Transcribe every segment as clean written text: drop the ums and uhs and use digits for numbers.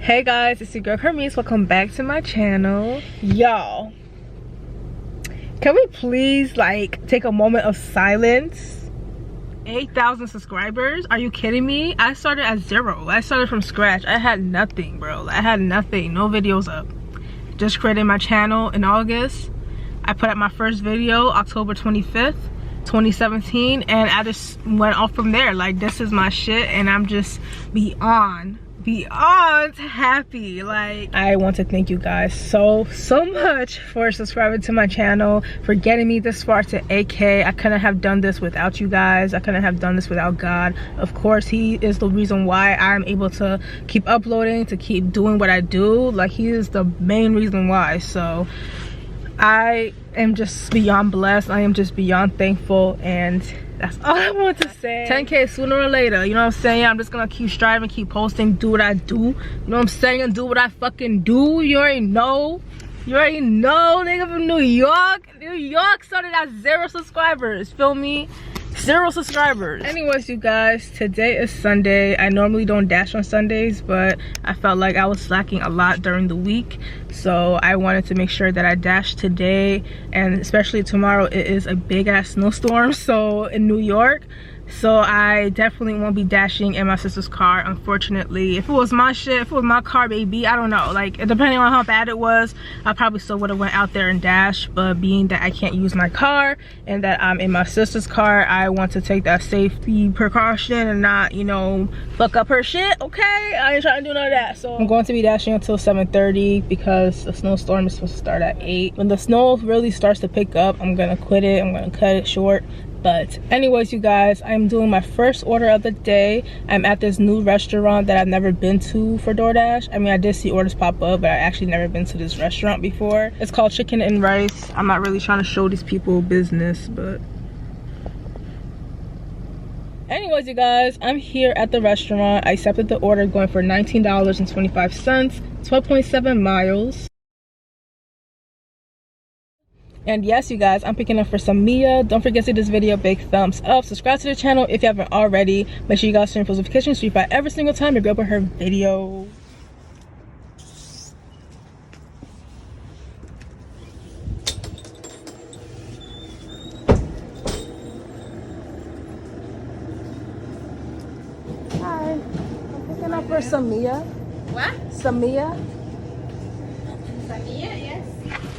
Hey guys, it's your girl Carmise. Welcome back to my channel. Y'all, can we please take a moment of silence? 8,000 subscribers? Are you kidding me? I started at 0. I started from scratch. I had nothing, bro. I had nothing. No videos up. Just created my channel in August. I put up my first video October 25th 2017, and I just went off from there. This is my shit, and I'm just beyond happy. I want to thank you guys so much for subscribing to my channel, for getting me this far to 8K. I couldn't have done this without you guys. I couldn't have done this without God. Of course, he is the reason why I'm able to keep uploading, to keep doing what I do. He is the main reason why. So I am just beyond blessed. I am just beyond thankful, and that's all I want to say. 10K sooner or later, you know what I'm saying? I'm just gonna keep striving, keep posting, do what I do. You know what I'm saying? And do what I fucking do. You already know. You already know, nigga, from New York. New York started at 0 subscribers. Feel me? 0 subscribers. Anyways, you guys, today is Sunday. I normally don't dash on Sundays, but I felt like I was slacking a lot during the week, so I wanted to make sure that I dashed today, and especially tomorrow. It is a big ass snowstorm in New York, so I definitely won't be dashing in my sister's car, unfortunately. If it was my shit, if it was my car, baby, I don't know, depending on how bad it was, I probably still would have went out there and dashed. But being that I can't use my car and that I'm in my sister's car, I want to take that safety precaution and not, you know, fuck up her shit. Okay, I ain't trying to do none of that. So I'm going to be dashing until 7:30 because the snowstorm is supposed to start at 8. When the snow really starts to pick up, I'm gonna quit it. I'm gonna cut it short. But anyways, you guys, I'm doing my first order of the day. I'm at this new restaurant that I've never been to for DoorDash. I mean, I did see orders pop up, but I actually never been to this restaurant before. It's called Chicken and Rice. I'm not really trying to show these people business, but anyways, you guys, I'm here at the restaurant. I accepted the order, going for $19.25, 12.7 miles. And yes, you guys, I'm picking up for some Mia. Don't forget to give this video a big thumbs up. Subscribe to the channel if you haven't already. Make sure you guys turn notifications so you find every single time you go up on her video. Hi, I'm picking up for some Mia. What? Some Mia. Samia, yes.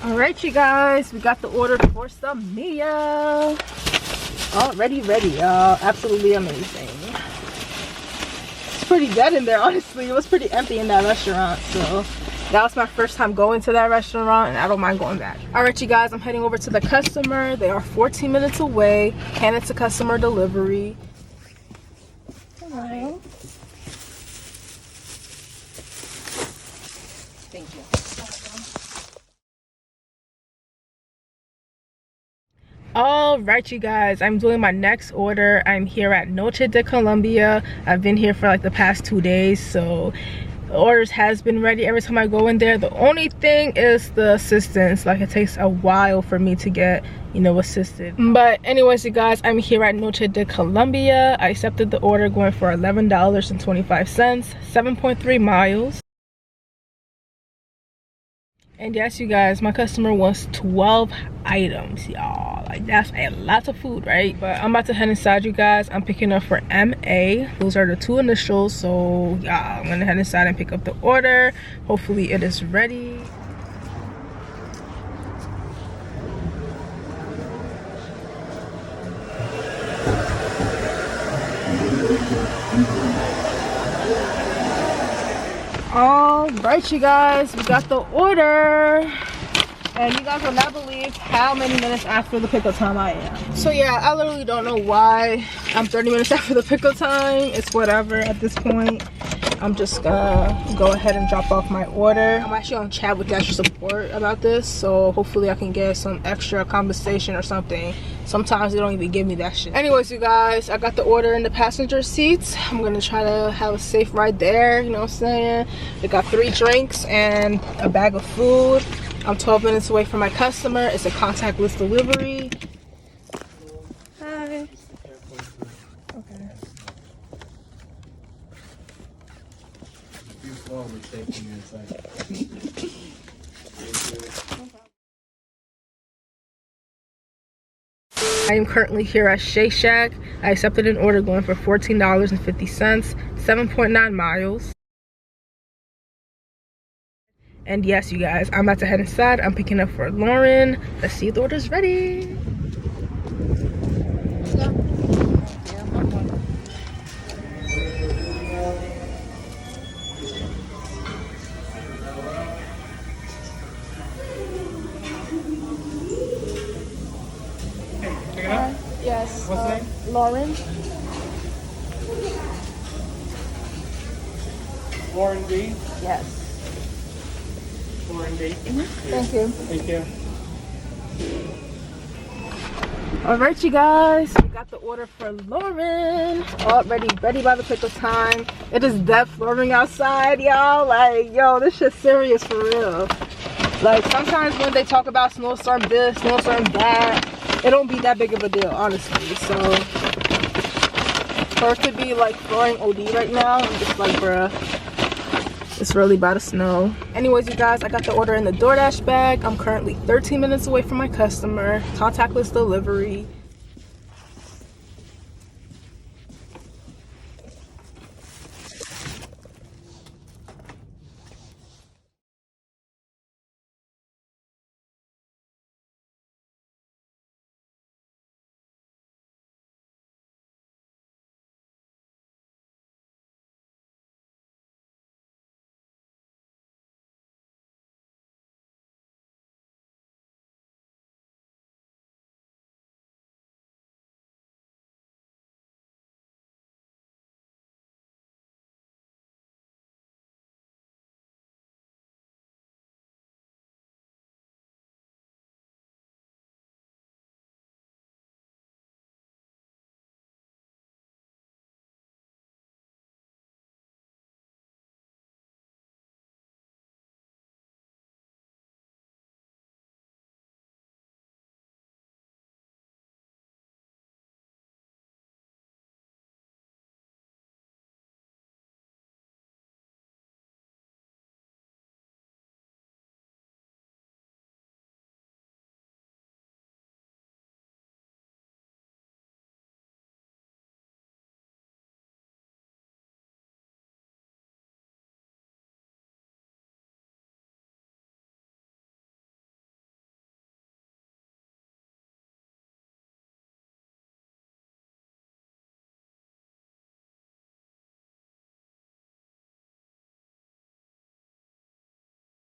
All right, you guys, we got the order for some Mia. Already ready, y'all. Absolutely amazing. It's pretty dead in there, honestly. It was pretty empty in that restaurant, so that was my first time going to that restaurant, and I don't mind going back. All right, you guys, I'm heading over to the customer. They are 14 minutes away, and it's a customer delivery. Hello. Thank you. All right, you guys, I'm doing my next order. I'm here at Noche de Colombia. I've been here for the past 2 days, so the orders has been ready every time I go in there. The only thing is the assistance. It takes a while for me to get, you know, assisted. But anyways, you guys, I'm here at Noche de Colombia. I accepted the order, going for $11.25, 7.3 miles. And yes, you guys, my customer wants 12 items, y'all. That's a lot of food, right? But I'm about to head inside, you guys. I'm picking up for MA. Those are the 2 initials. So yeah, I'm gonna head inside and pick up the order. Hopefully it is ready. All right, you guys, we got the order, and you guys will not believe how many minutes after the pickup time I am. So yeah, I literally don't know why I'm 30 minutes after the pickup time. It's whatever at this point. I'm just gonna go ahead and drop off my order. I'm actually on chat with extra support about this, so hopefully I can get some extra compensation or something. Sometimes they don't even give me that shit. Anyways, you guys, I got the order in the passenger seats. I'm gonna try to have a safe ride there, you know what I'm saying? They got 3 drinks and a bag of food. I'm 12 minutes away from my customer. It's a contactless delivery. Hi. Okay. Forward. I am currently here at Shake Shack. I accepted an order going for $14.50, 7.9 miles. And yes, you guys, I'm about to head inside. I'm picking up for Lauren. Let's see if the order's ready. Yes. What's name? Lauren. Lauren B. Yes. Lauren B. Thank you. Thank you. All right, you guys, we got the order for Lauren. Already ready by the pick of time. It is death flooring outside, y'all. Like, yo, this shit's serious for real. Like, sometimes when they talk about snowstorm this, snowstorm that, it don't be that big of a deal, honestly. So for it to be like flooring OD right now, I'm just like, bruh, it's really about to snow. Anyways, you guys, I got the order in the DoorDash bag. I'm currently 13 minutes away from my customer. Contactless delivery.